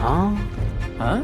Huh? Huh?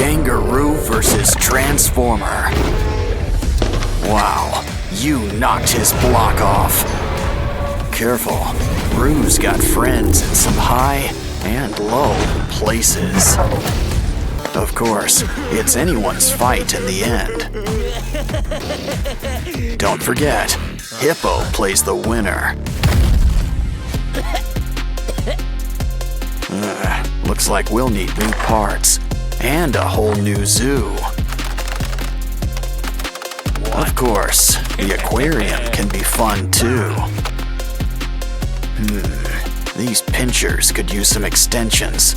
Kangaroo versus Transformer. Wow, you knocked his block off. Careful, Roo's got friends in some high and low places. Of course, it's anyone's fight in the end. Don't forget, Hippo plays the winner. Looks like we'll need new parts and a whole new zoo. Of course, the aquarium can be fun too. These pinchers could use some extensions.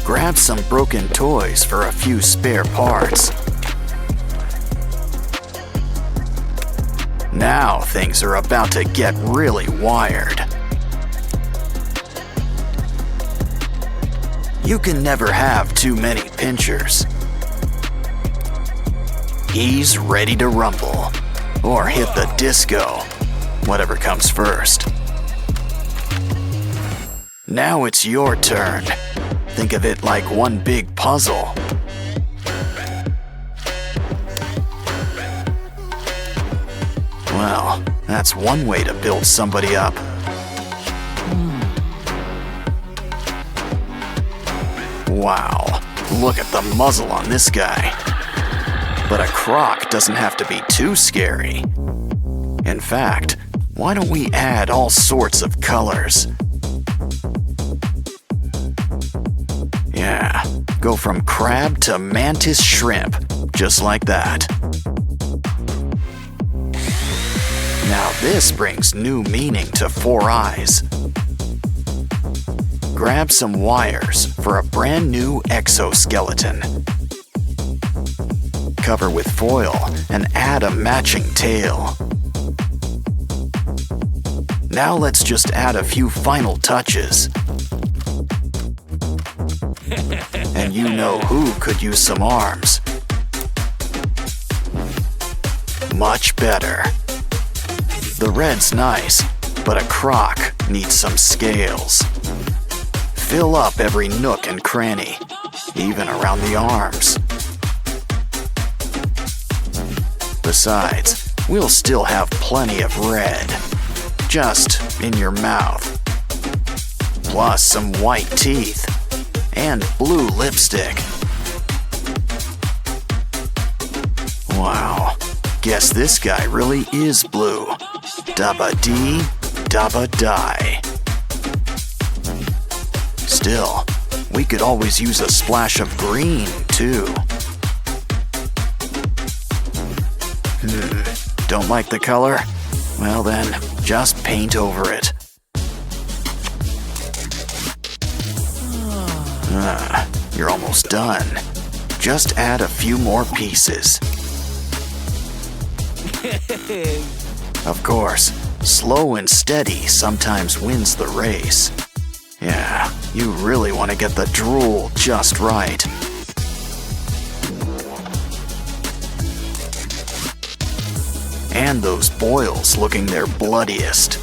Grab some broken toys for a few spare parts. Now things are about to get really wired. You can never have too many pinchers. He's ready to rumble, or hit the disco, whatever comes first. Now it's your turn. Think of it like one big puzzle. Well, that's one way to build somebody up. Wow, look at the muzzle on this guy. But a croc doesn't have to be too scary. In fact, why don't we add all sorts of colors? Yeah, go from crab to mantis shrimp, just like that. Now this brings new meaning to 4 eyes. Grab some wires for a brand new exoskeleton. Cover with foil and add a matching tail. Now let's just add a few final touches. And you know who could use some arms. Much better. The red's nice, but a croc needs some scales. Fill up every nook and cranny, even around the arms. Besides, we'll still have plenty of red, just in your mouth. Plus some white teeth and blue lipstick. Wow, guess this guy really is blue. Dabba dee, dabba die. Still, we could always use a splash of green, too. Don't like the color? Well then, just paint over it. You're almost done. Just add a few more pieces. Of course, slow and steady sometimes wins the race. Yeah, you really want to get the drool just right. And those boils looking their bloodiest.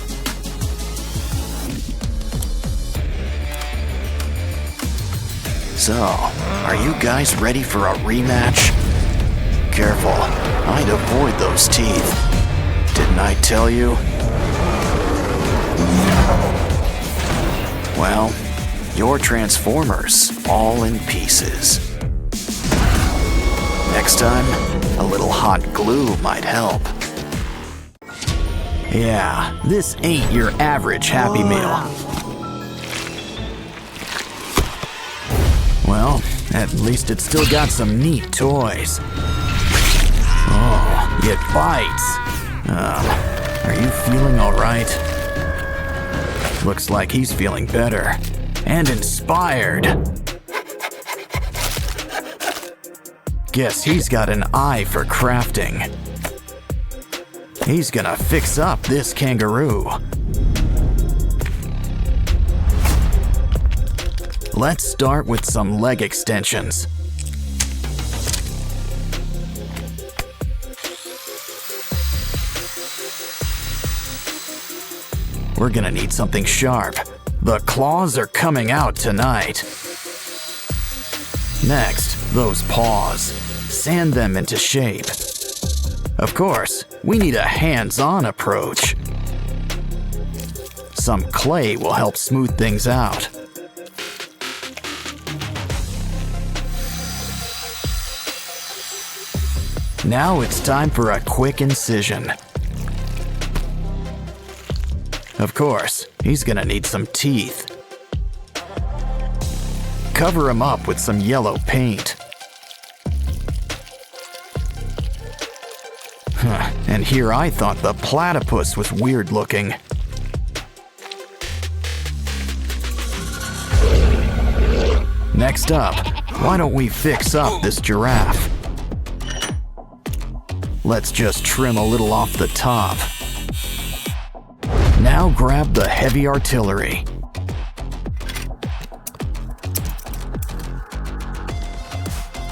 So, are you guys ready for a rematch? Careful, I'd avoid those teeth. Didn't I tell you? Well, your Transformers all in pieces. Next time, a little hot glue might help. Yeah, this ain't your average Happy Meal. Well, at least it's still got some neat toys. Oh, it bites. Are you feeling all right? Looks like he's feeling better and inspired. Guess he's got an eye for crafting. He's gonna fix up this kangaroo. Let's start with some leg extensions. We're gonna need something sharp. The claws are coming out tonight. Next, those paws. Sand them into shape. Of course, we need a hands-on approach. Some clay will help smooth things out. Now it's time for a quick incision. Of course, he's gonna need some teeth. cover him up with some yellow paint. And here I thought the platypus was weird looking. Next up, why don't we fix up this giraffe? Let's just trim a little off the top. Now grab the heavy artillery.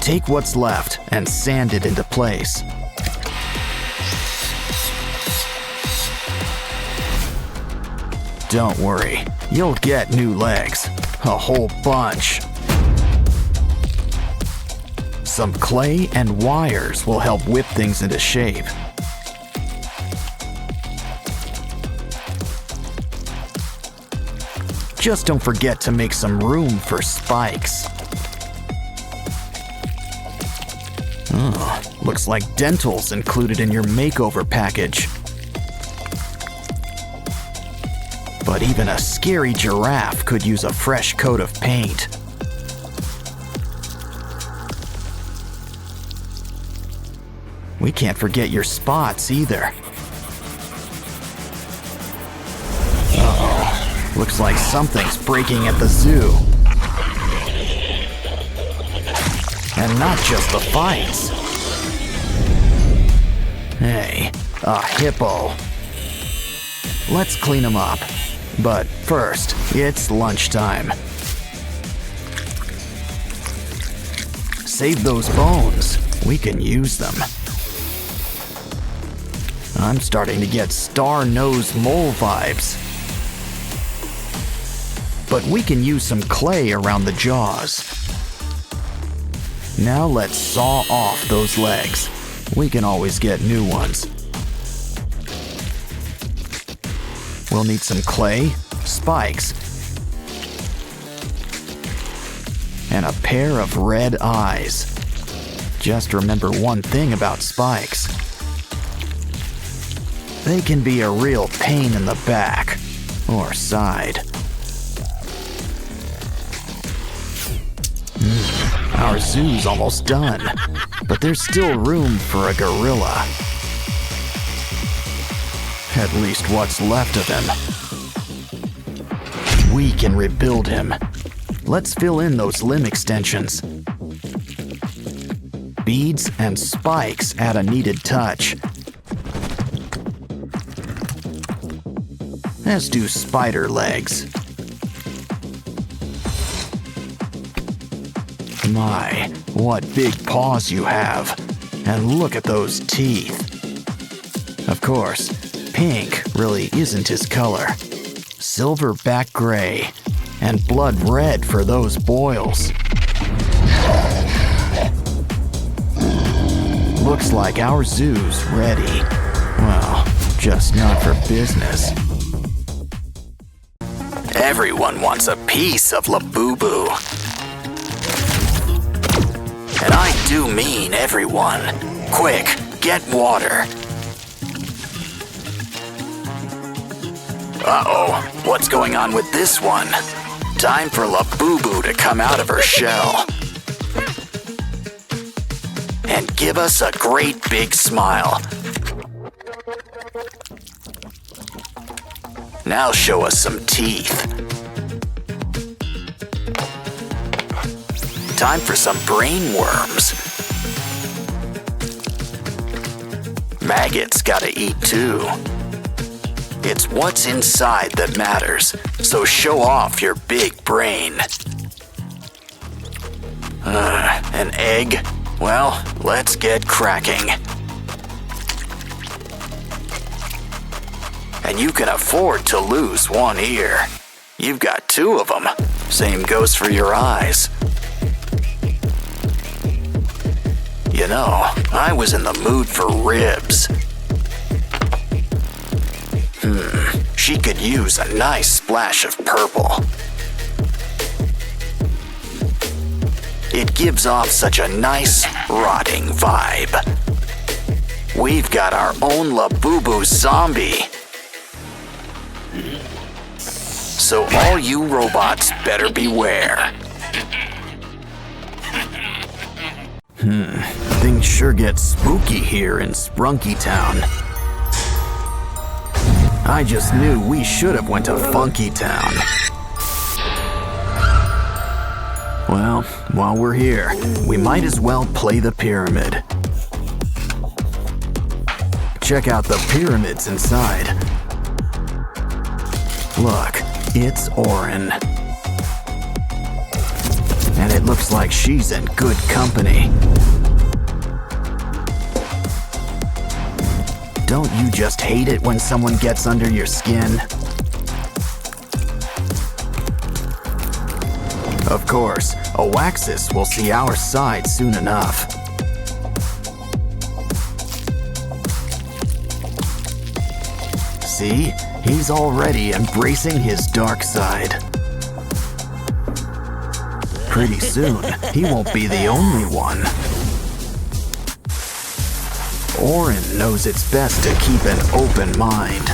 Take what's left and sand it into place. Don't worry, you'll get new legs. A whole bunch. Some clay and wires will help whip things into shape. Just don't forget to make some room for spikes. Looks like dental's included in your makeover package. But even a scary giraffe could use a fresh coat of paint. We can't forget your spots either. Uh-oh. Looks like something's breaking at the zoo. And not just the fights. Hey, a hippo. Let's clean him up. But first, it's lunchtime. Save those bones. We can use them. I'm starting to get star-nosed mole vibes. But we can use some clay around the jaws. Now let's saw off those legs. We can always get new ones. We'll need some clay, spikes, and a pair of red eyes. Just remember one thing about spikes. They can be a real pain in the back or side. Our zoo's almost done, but there's still room for a gorilla. At least what's left of him. We can rebuild him. Let's fill in those limb extensions. Beads and spikes add a needed touch. As do spider legs. My, what big paws you have. And look at those teeth. Of course, pink really isn't his color. Silverback gray, and blood red for those boils. Looks like our zoo's ready. Well, just not for business. Everyone wants a piece of Laboo. And I do mean everyone. Quick, get water. Uh-oh, what's going on with this one? Time for Laboo to come out of her shell. And give us a great big smile. Now show us some teeth. Time for some brain worms. Maggots gotta eat too. It's what's inside that matters, so show off your big brain. An egg? Well, let's get cracking. And you can afford to lose one ear. You've got two of them. Same goes for your eyes. You know, I was in the mood for ribs. She could use a nice splash of purple. It gives off such a nice, rotting vibe. We've got our own Laboo zombie. So all you robots better beware. Things sure get spooky here in Sprunky Town. I just knew we should have went to Funky Town. Well, while we're here, we might as well play the pyramid. Check out the pyramids inside. Look, it's Orin. And it looks like she's in good company. Don't you just hate it when someone gets under your skin? Of course, Oaxis will see our side soon enough. See? He's already embracing his dark side. Pretty soon, he won't be the only one. Orin knows it's best to keep an open mind.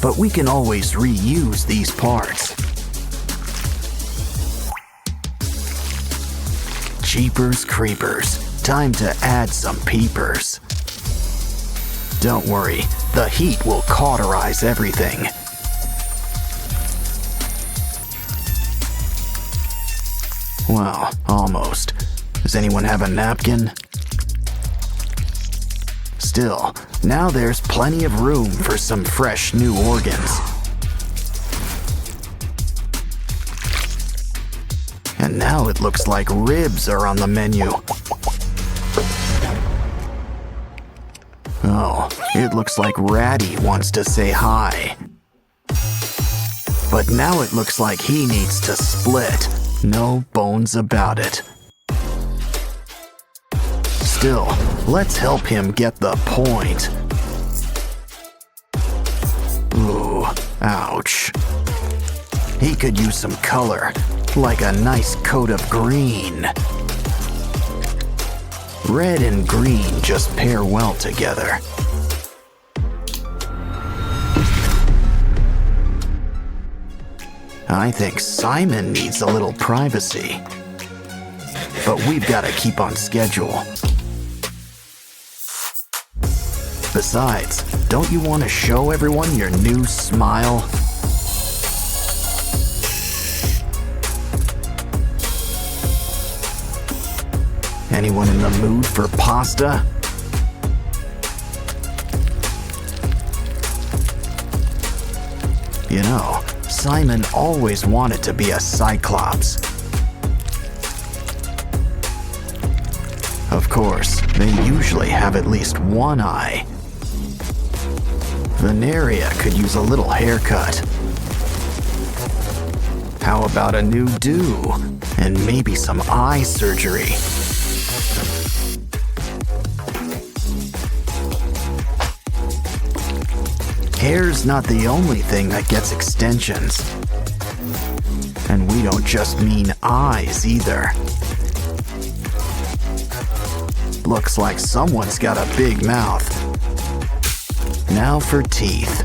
But we can always reuse these parts. Jeepers creepers, time to add some peepers. Don't worry, the heat will cauterize everything. Well, almost. Does anyone have a napkin? Still, now there's plenty of room for some fresh new organs. And now it looks like ribs are on the menu. Oh, it looks like Ratty wants to say hi. But now it looks like he needs to split. No bones about it. Still, let's help him get the point. Ooh, ouch. He could use some color, like a nice coat of green. Red and green just pair well together. I think Simon needs a little privacy. But we've got to keep on schedule. Besides, don't you want to show everyone your new smile? Anyone in the mood for pasta? You know, Simon always wanted to be a Cyclops. Of course, they usually have at least one eye. Veneria could use a little haircut. How about a new do? And maybe some eye surgery. Hair's not the only thing that gets extensions. And we don't just mean eyes either. Looks like someone's got a big mouth. Now for teeth.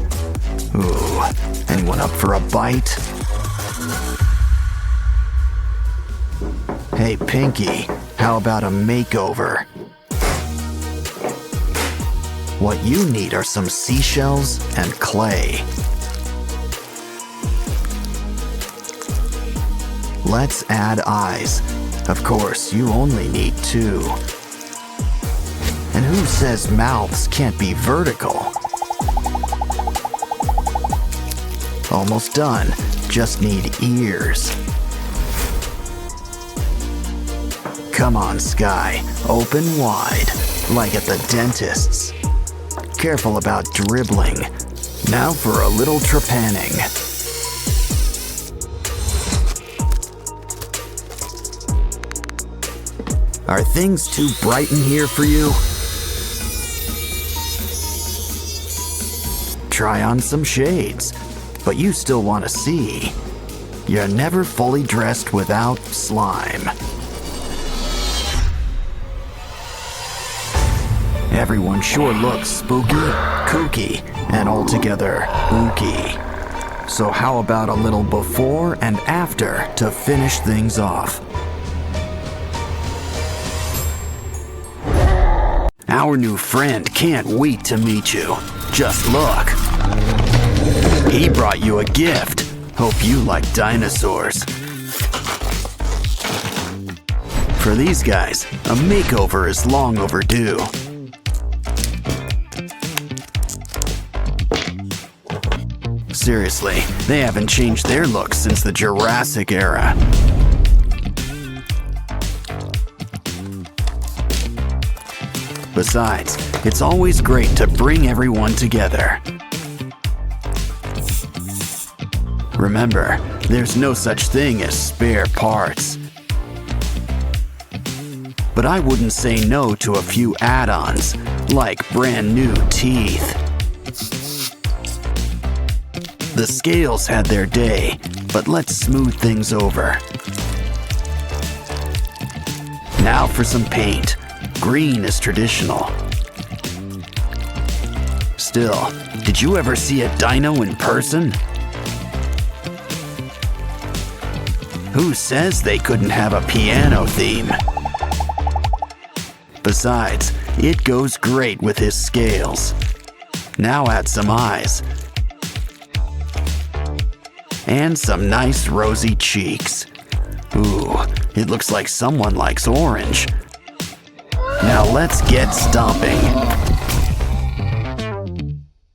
Ooh, anyone up for a bite? Hey, Pinky, how about a makeover? What you need are some seashells and clay. Let's add eyes. Of course, you only need 2. And who says mouths can't be vertical? Almost done. Just need ears. Come on, Sky. Open wide, like at the dentist's. Careful about dribbling. Now for a little trepanning. Are things too bright in here for you? Try on some shades, but you still want to see. You're never fully dressed without slime. Everyone sure looks spooky, kooky, and altogether ooky. So how about a little before and after to finish things off? Our new friend can't wait to meet you. Just look. He brought you a gift. Hope you like dinosaurs. For these guys, a makeover is long overdue. Seriously, they haven't changed their looks since the Jurassic era. Besides, it's always great to bring everyone together. Remember, there's no such thing as spare parts. But I wouldn't say no to a few add-ons, like brand new teeth. The scales had their day, but let's smooth things over. Now for some paint. Green is traditional. Still, did you ever see a dino in person? Who says they couldn't have a piano theme? Besides, it goes great with his scales. Now add some eyes. And some nice rosy cheeks. Ooh, it looks like someone likes orange. Now let's get stomping.